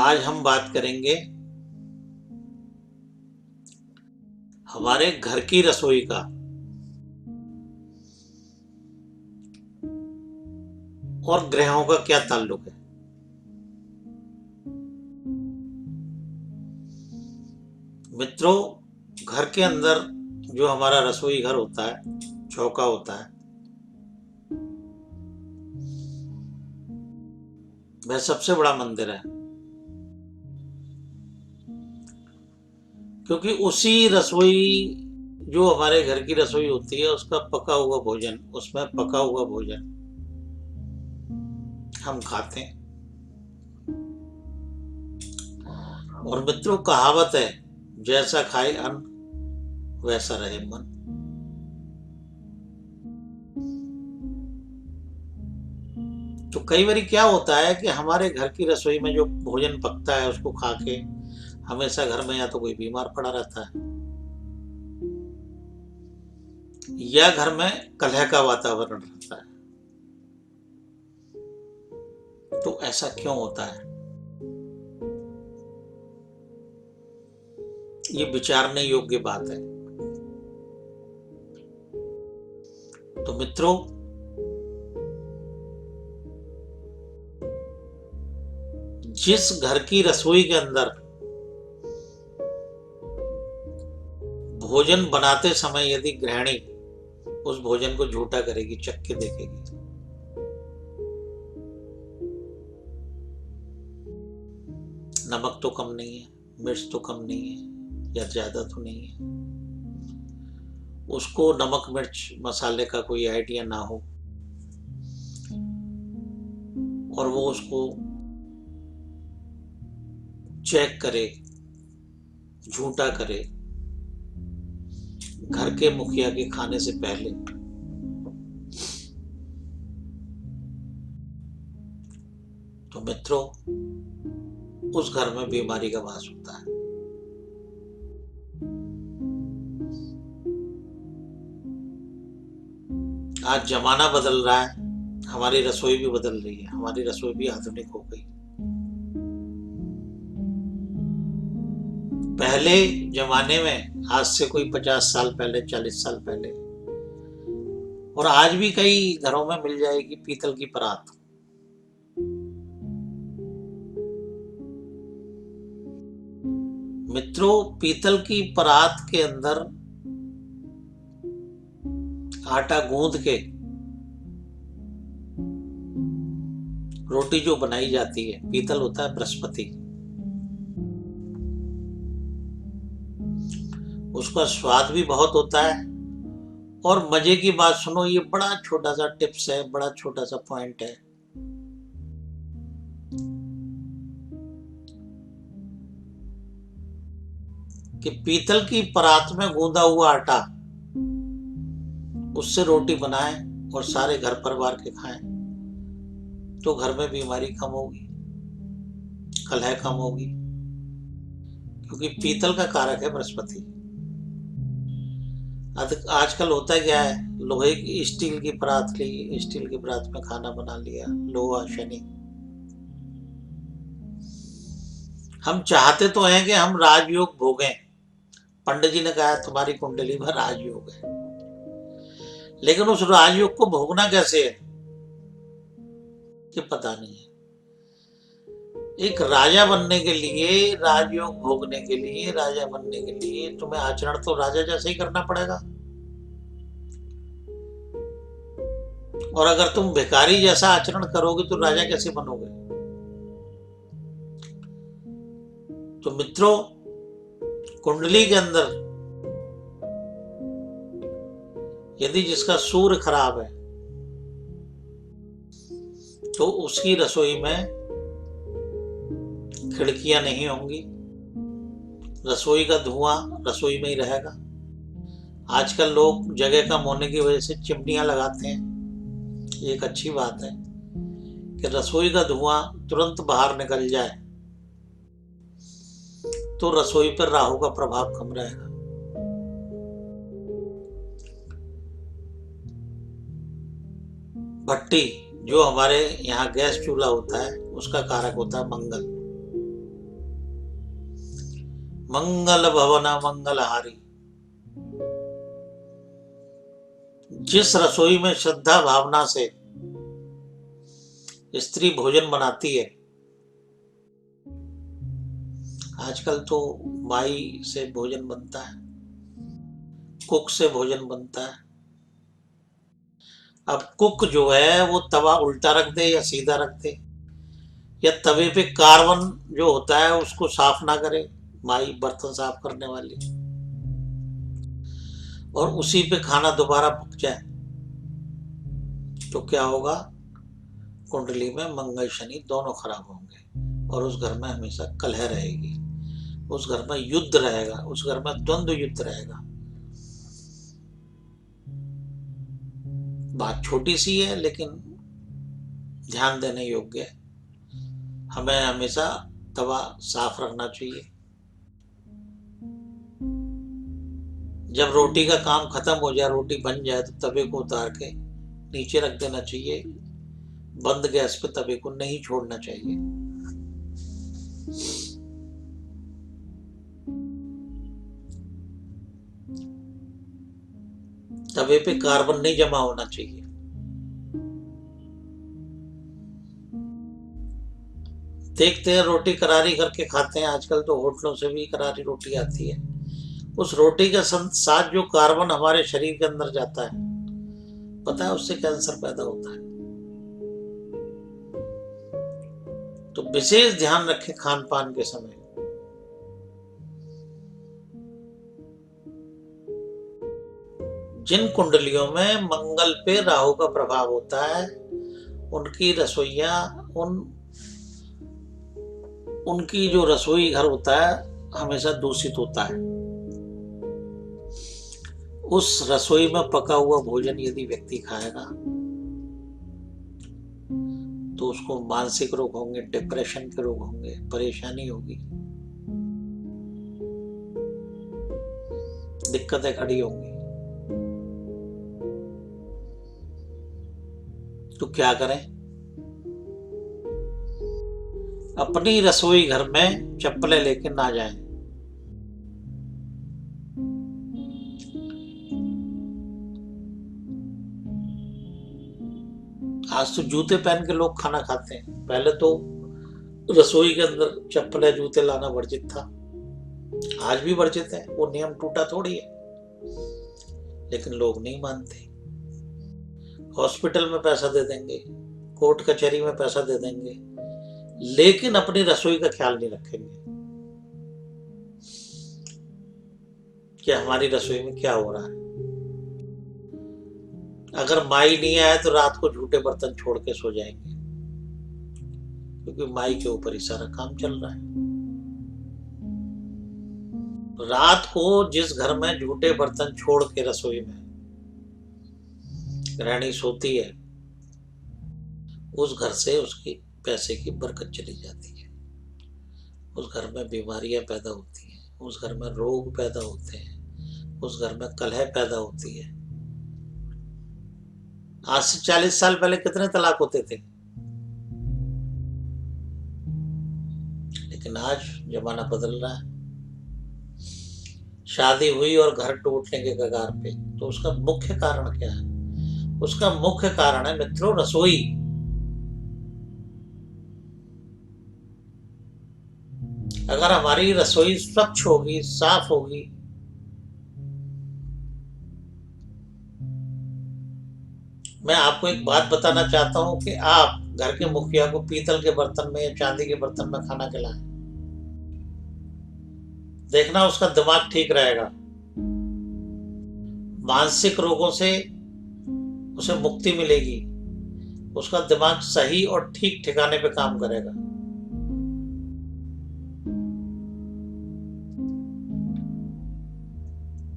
आज हम बात करेंगे हमारे घर की रसोई का और ग्रहों का क्या ताल्लुक है। मित्रों, घर के अंदर जो हमारा रसोई घर होता है, चौका होता है, वह सबसे बड़ा मंदिर है, क्योंकि उसी रसोई जो हमारे घर की रसोई होती है उसका पका हुआ भोजन, उसमें पका हुआ भोजन हम खाते हैं। और मित्रों, कहावत है, जैसा खाए अन्न वैसा रहे मन। तो कई बार क्या होता है कि हमारे घर की रसोई में जो भोजन पकता है उसको खा के हमेशा घर में या तो कोई बीमार पड़ा रहता है या घर में कलह का वातावरण रहता है। तो ऐसा क्यों होता है, ये विचारने योग्य बात है। तो मित्रों, जिस घर की रसोई के अंदर भोजन बनाते समय यदि गृहिणी उस भोजन को झूठा करेगी, चख के देखेगी, नमक तो कम नहीं है, मिर्च तो कम नहीं है या ज्यादा तो नहीं है, उसको नमक मिर्च मसाले का कोई आइडिया ना हो और वो उसको चेक करे, झूठा करे घर के मुखिया के खाने से पहले, तो मित्रों उस घर में बीमारी का वास होता है। आज जमाना बदल रहा है, हमारी रसोई भी बदल रही है, हमारी रसोई भी आधुनिक हो गई। पहले जमाने में, आज से कोई 50 साल पहले, 40 साल पहले, और आज भी कई घरों में मिल जाएगी पीतल की परात। मित्रों, पीतल की परात के अंदर आटा गूंद के रोटी जो बनाई जाती है, पीतल होता है बृहस्पति, उसका स्वाद भी बहुत होता है। और मजे की बात सुनो, ये बड़ा छोटा सा टिप्स है, बड़ा छोटा सा पॉइंट है कि पीतल की परात में गूंदा हुआ आटा, उससे रोटी बनाएं और सारे घर परिवार के खाएं, तो घर में बीमारी कम होगी, कलह कम होगी, क्योंकि पीतल का कारक है बृहस्पति। आजकल होता क्या है, लोहे की स्टील की परात ली, स्टील की परात में खाना बना लिया, लोहा शनि। हम चाहते तो हैं कि हम राजयोग भोगें, पंडित जी ने कहा तुम्हारी कुंडली में राजयोग है, लेकिन उस राजयोग को भोगना कैसे है ये पता नहीं है। एक राजा बनने के लिए, राजयोग भोगने के लिए, राजा बनने के लिए तुम्हें आचरण तो राजा जैसे ही करना पड़ेगा, और अगर तुम भिखारी जैसा आचरण करोगे तो राजा कैसे बनोगे। तो मित्रों, कुंडली के अंदर यदि जिसका सूर्य खराब है तो उसकी रसोई में खिड़कियां नहीं होंगी, रसोई का धुआं रसोई में ही रहेगा। आजकल लोग जगह कम होने की वजह से चिमनियां लगाते हैं, ये एक अच्छी बात है कि रसोई का धुआं तुरंत बाहर निकल जाए तो रसोई पर राहु का प्रभाव कम रहेगा। भट्टी, जो हमारे यहाँ गैस चूल्हा होता है, उसका कारक होता है मंगल। मंगल भवन मंगलहारी। जिस रसोई में श्रद्धा भावना से स्त्री भोजन बनाती है, आजकल तो माई से भोजन बनता है, कुक से भोजन बनता है। अब कुक जो है वो तवा उल्टा रख दे या सीधा रख दे, या तवे पे कार्बन जो होता है उसको साफ ना करे, माई बर्तन साफ करने वाली, और उसी पे खाना दोबारा पक जाए, तो क्या होगा? कुंडली में मंगल शनि दोनों खराब होंगे और उस घर में हमेशा कलह रहेगी, उस घर में युद्ध रहेगा, उस घर में द्वंद्व युद्ध रहेगा। बात छोटी सी है लेकिन ध्यान देने योग्य है। हमें हमेशा तवा साफ रखना चाहिए। जब रोटी का काम खत्म हो जाए, रोटी बन जाए, तो तवे को उतार के नीचे रख देना चाहिए। बंद गैस पे तवे को नहीं छोड़ना चाहिए। तवे पे कार्बन नहीं जमा होना चाहिए। देखते हैं रोटी करारी करके खाते हैं, आजकल तो होटलों से भी करारी रोटी आती है। उस रोटी के साथ जो कार्बन हमारे शरीर के अंदर जाता है, पता है उससे कैंसर पैदा होता है। तो विशेष ध्यान रखें खान पान के समय। जिन कुंडलियों में मंगल पे राहु का प्रभाव होता है, उनकी रसोइयां, उनकी जो रसोई घर होता है हमेशा दूषित होता है। उस रसोई में पका हुआ भोजन यदि व्यक्ति खाएगा तो उसको मानसिक रोग होंगे, डिप्रेशन के रोग होंगे, परेशानी होगी, दिक्कतें खड़ी होंगी। तो क्या करें? अपनी रसोई घर में चप्पलें लेके ना जाएं। आज तो जूते पहन के लोग खाना खाते हैं, पहले तो रसोई के अंदर चप्पलें जूते लाना वर्जित था। आज भी वर्जित है, वो नियम टूटा थोड़ी है, लेकिन लोग नहीं मानते। हॉस्पिटल में पैसा दे देंगे, कोर्ट कचहरी में पैसा दे देंगे, लेकिन अपनी रसोई का ख्याल नहीं रखेंगे कि हमारी रसोई में क्या हो रहा है। अगर माई नहीं आए तो रात को झूठे बर्तन छोड़ के सो जाएंगे, क्योंकि माई के ऊपर ही सारा काम चल रहा है। रात को जिस घर में झूठे बर्तन छोड़ के रसोई में गृहिणी सोती है, उस घर से उसकी पैसे की बरकत चली जाती है, उस घर में बीमारियां पैदा होती हैं, उस घर में रोग पैदा होते हैं, उस घर में कलह पैदा होती है। आज से 40 साल पहले कितने तलाक होते थे, लेकिन आज जमाना बदल रहा है। शादी हुई और घर टूटने के कगार पे, तो उसका मुख्य कारण क्या है? उसका मुख्य कारण है मित्रों रसोई। अगर हमारी रसोई स्वच्छ होगी, साफ होगी, मैं आपको एक बात बताना चाहता हूं कि आप घर के मुखिया को पीतल के बर्तन में या चांदी के बर्तन में खाना खिलाएं, देखना उसका दिमाग ठीक रहेगा, मानसिक रोगों से उसे मुक्ति मिलेगी, उसका दिमाग सही और ठीक ठिकाने पे काम करेगा।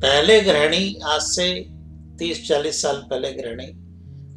पहले गृहिणी, आज से 30-40 साल पहले गृहिणी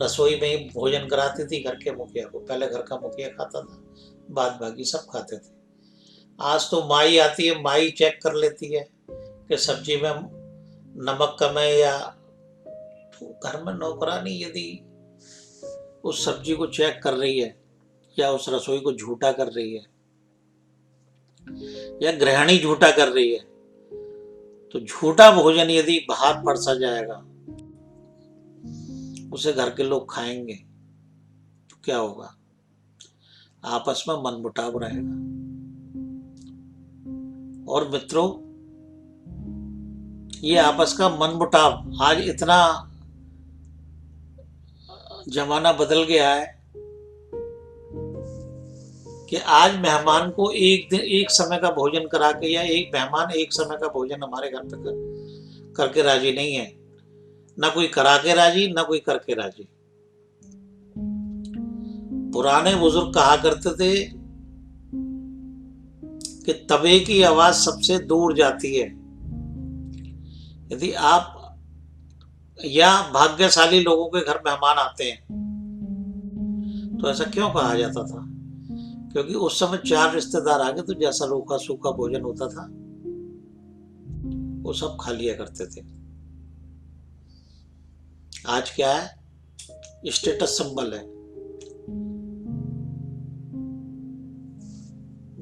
रसोई में ही भोजन कराती थी घर के मुखिया को। पहले घर का मुखिया खाता था, बाद बाकी सब खाते थे। आज तो माई आती है, माई चेक कर लेती है कि सब्जी में नमक कम है, या घर में नौकरानी यदि उस सब्जी को चेक कर रही है या उस रसोई को झूठा कर रही है, या गृहिणी झूठा कर रही है, तो झूठा भोजन यदि बाहर परसा जाएगा, उसे घर के लोग खाएंगे तो क्या होगा? आपस में मनमुटाव रहेगा। और मित्रों, ये आपस का मनमुटाव, आज इतना जमाना बदल गया है कि आज मेहमान को एक दिन एक समय का भोजन करा के, या एक मेहमान एक समय का भोजन हमारे घर पे करके राजी नहीं है। ना कोई करा के राजी, ना कोई करके राजी। पुराने बुजुर्ग कहा करते थे कि तवे की आवाज सबसे दूर जाती है। यदि आप या भाग्यशाली लोगों के घर मेहमान आते हैं, तो ऐसा क्यों कहा जाता था? क्योंकि उस समय 4 रिश्तेदार आ गए तो जैसा रूखा सूखा भोजन होता था वो सब खा लिया करते थे। आज क्या है? स्टेटस सिंबल है।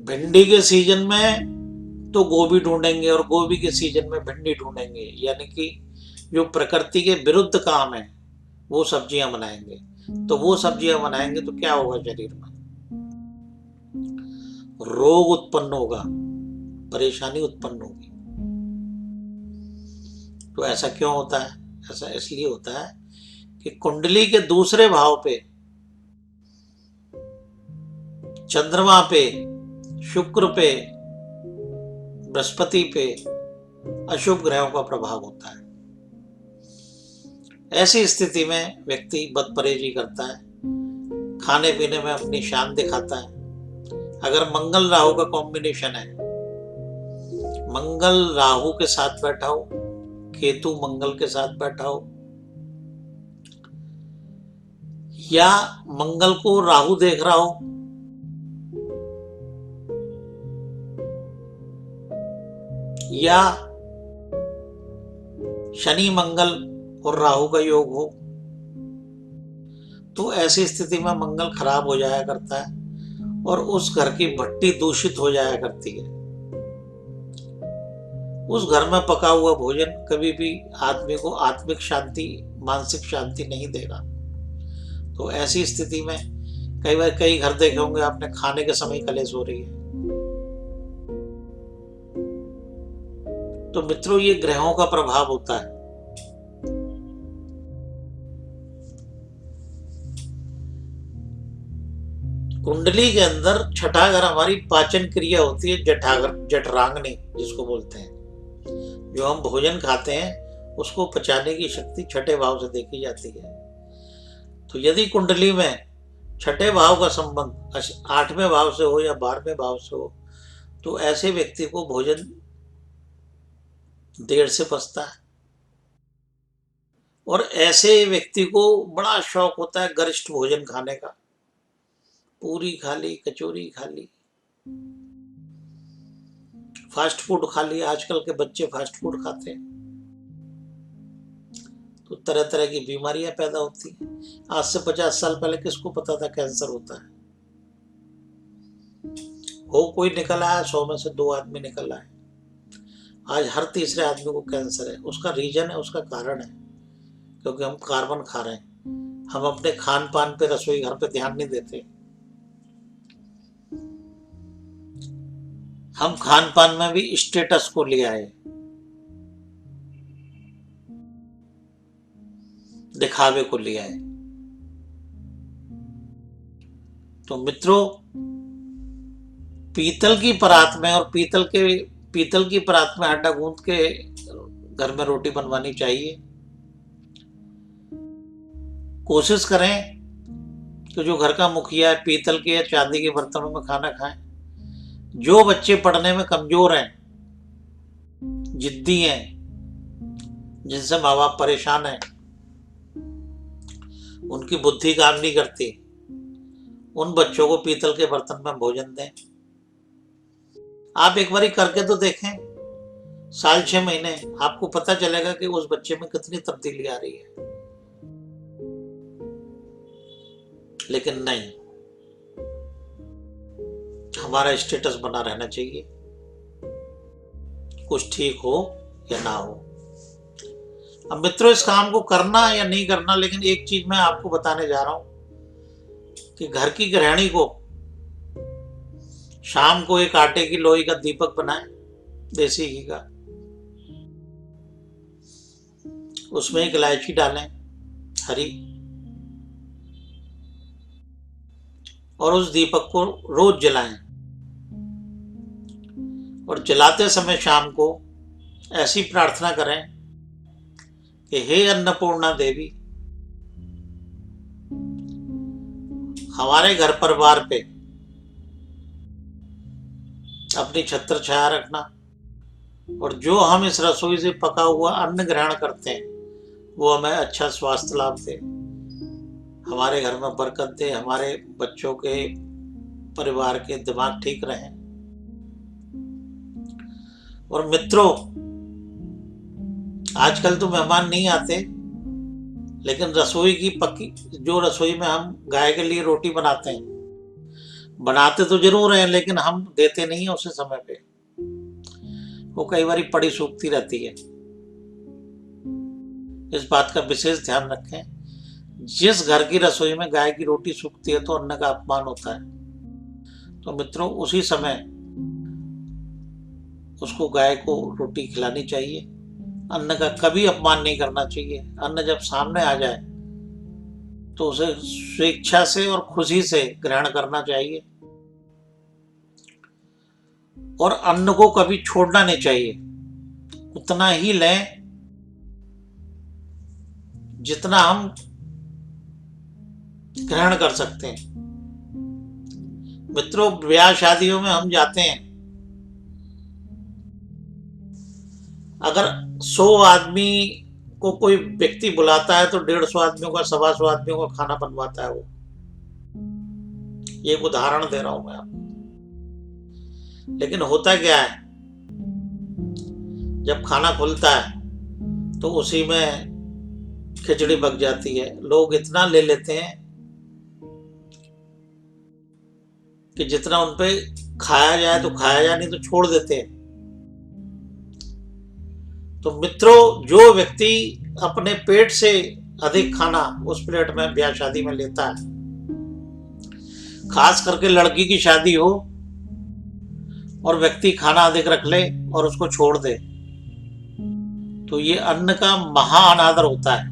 भिंडी के सीजन में तो गोभी ढूंढेंगे, और गोभी के सीजन में भिंडी ढूंढेंगे, यानी कि जो प्रकृति के विरुद्ध काम है वो सब्जियां बनाएंगे। तो वो सब्जियां बनाएंगे तो क्या होगा? शरीर में रोग उत्पन्न होगा, परेशानी उत्पन्न होगी। तो ऐसा क्यों होता है? ऐसा इसलिए होता है कि कुंडली के दूसरे भाव पे, चंद्रमा पे, शुक्र पे, बृहस्पति पे अशुभ ग्रहों का प्रभाव होता है। ऐसी स्थिति में व्यक्ति बदपरहेजी करता है, खाने पीने में अपनी शान दिखाता है। अगर मंगल राहु का कॉम्बिनेशन है, मंगल राहु के साथ बैठा हो, केतु मंगल के साथ बैठा हो, या मंगल को राहु देख रहा हो, या शनि मंगल और राहु का योग हो, तो ऐसी स्थिति में मंगल खराब हो जाया करता है और उस घर की भट्टी दूषित हो जाया करती है। उस घर में पका हुआ भोजन कभी भी आदमी को आत्मिक शांति, मानसिक शांति नहीं देगा। तो ऐसी स्थिति में कई बार कई घर देखे होंगे आपने, खाने के समय कलेश हो रही है। तो मित्रों, ये ग्रहों का प्रभाव होता है। कुंडली के अंदर छठा घर हमारी पाचन क्रिया होती है, जठराग्नि जिसको बोलते हैं। जो हम भोजन खाते हैं उसको पचाने की शक्ति छठे भाव से देखी जाती है। तो यदि कुंडली में छठे भाव का संबंध 8वें भाव से हो या 12वें भाव से हो, तो ऐसे व्यक्ति को भोजन देर से पचता है, और ऐसे व्यक्ति को बड़ा शौक होता है गरिष्ठ भोजन खाने का। पूरी खा ली, कचौरी खा ली, फास्ट फूड खा लिया। आजकल के बच्चे फास्ट फूड खाते हैं तो तरह तरह की बीमारियां पैदा होती हैं। आज से 50 साल पहले किसको पता था कैंसर होता है? हो कोई निकल आया, 100 में से 2 आदमी निकल आए। आज हर तीसरे आदमी को कैंसर है। उसका रीजन है, उसका कारण है, क्योंकि हम कार्बन खा रहे हैं। हम अपने खान पान पे, रसोई घर पे ध्यान नहीं देते। हम खान पान में भी स्टेटस को ले आए, दिखावे को ले आए। तो मित्रों, पीतल की परात में और पीतल की परात में आटा गूंथ के घर में रोटी बनवानी चाहिए। कोशिश करें कि जो घर का मुखिया है पीतल के या चांदी के बर्तनों में खाना खाएं। जो बच्चे पढ़ने में कमजोर हैं, जिद्दी हैं, जिनसे माँ बाप परेशान हैं, उनकी बुद्धि काम नहीं करती, उन बच्चों को पीतल के बर्तन में भोजन दें। आप एक बार करके तो देखें, साल 6 महीने आपको पता चलेगा कि उस बच्चे में कितनी तब्दीली आ रही है। लेकिन नहीं, हमारा स्टेटस बना रहना चाहिए, कुछ ठीक हो या ना हो। अब मित्रों, इस काम को करना या नहीं करना, लेकिन एक चीज मैं आपको बताने जा रहा हूं कि घर की गृहिणी को शाम को एक आटे की लोई का दीपक बनाए, देसी घी का, उसमें एक इलायची डालें हरी, और उस दीपक को रोज जलाएं। और जलाते समय शाम को ऐसी प्रार्थना करें कि हे अन्नपूर्णा देवी, हमारे घर परिवार पे अपनी छत्र छाया रखना, और जो हम इस रसोई से पका हुआ अन्न ग्रहण करते हैं वो हमें अच्छा स्वास्थ्य लाभ दे, हमारे घर में बरकत दे, हमारे बच्चों के परिवार के दिमाग ठीक रहे। और मित्रों, आजकल तो मेहमान नहीं आते, लेकिन रसोई की पक्की, जो रसोई में हम गाय के लिए रोटी बनाते हैं, बनाते तो जरूर हैं लेकिन हम देते नहीं है उसे समय पे, वो कई बार पड़ी सूखती रहती है। इस बात का विशेष ध्यान रखें, जिस घर की रसोई में गाय की रोटी सूखती है तो अन्न का अपमान होता है। तो मित्रों, उसी समय उसको, गाय को रोटी खिलानी चाहिए, अन्न का कभी अपमान नहीं करना चाहिए। अन्न जब सामने आ जाए तो उसे स्वेच्छा से और खुशी से ग्रहण करना चाहिए, और अन्न को कभी छोड़ना नहीं चाहिए। उतना ही लें जितना हम ग्रहण कर सकते हैं। मित्रों, ब्याह शादियों में हम जाते हैं, अगर 100 आदमी को कोई व्यक्ति बुलाता है तो 150 आदमियों का, 125 आदमियों का खाना बनवाता है वो। ये एक उदाहरण दे रहा हूं मैं आपको। लेकिन होता क्या है, जब खाना खुलता है तो उसी में खिचड़ी पक जाती है। लोग इतना ले लेते हैं कि जितना उन पे खाया जाए तो खाया जाए, नहीं तो छोड़ देते हैं। तो मित्रों, जो व्यक्ति अपने पेट से अधिक खाना उस प्लेट में ब्याह शादी में लेता है, खास करके लड़की की शादी हो और व्यक्ति खाना अधिक रख ले और उसको छोड़ दे, तो ये अन्न का महा अनादर होता है।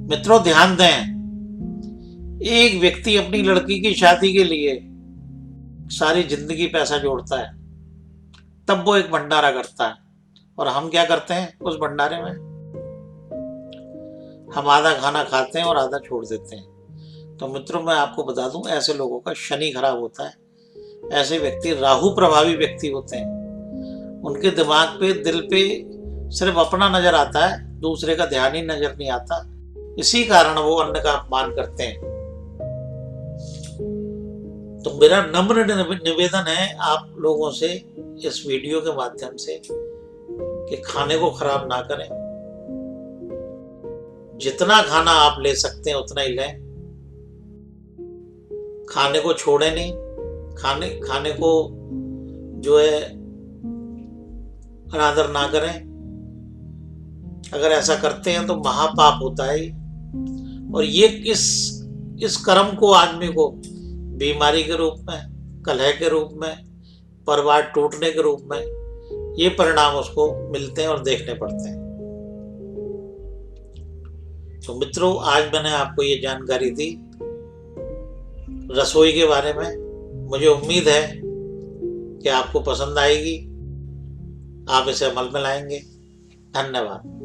मित्रों, ध्यान दें, एक व्यक्ति अपनी लड़की की शादी के लिए सारी जिंदगी पैसा जोड़ता है, तब वो एक भंडारा करता है, और हम क्या करते हैं उस भंडारे में? हम आधा खाना खाते हैं और आधा छोड़ देते हैं। तो मित्रों, मैं आपको बता दूं, ऐसे लोगों का शनि खराब होता है। ऐसे व्यक्ति राहु प्रभावी व्यक्ति होते हैं। उनके दिमाग पे, दिल पे सिर्फ अपना नजर आता है, दूसरे का ध्यान ही नजर नहीं आता। इसी कारण वो अन्न का अपमान करते हैं। तो मेरा नम्र निवेदन है आप लोगों से इस वीडियो के माध्यम से कि खाने को खराब ना करें। जितना खाना आप ले सकते हैं उतना ही लें, खाने को छोड़े नहीं। खाने को जो है अनादर ना करें। अगर ऐसा करते हैं तो महापाप होता है। और ये इस कर्म को आदमी को बीमारी के रूप में, कलह के रूप में, परिवार टूटने के रूप में, ये परिणाम उसको मिलते हैं और देखने पड़ते हैं। तो मित्रों, आज मैंने आपको ये जानकारी दी रसोई के बारे में। मुझे उम्मीद है कि आपको पसंद आएगी, आप इसे अमल में लाएंगे। धन्यवाद।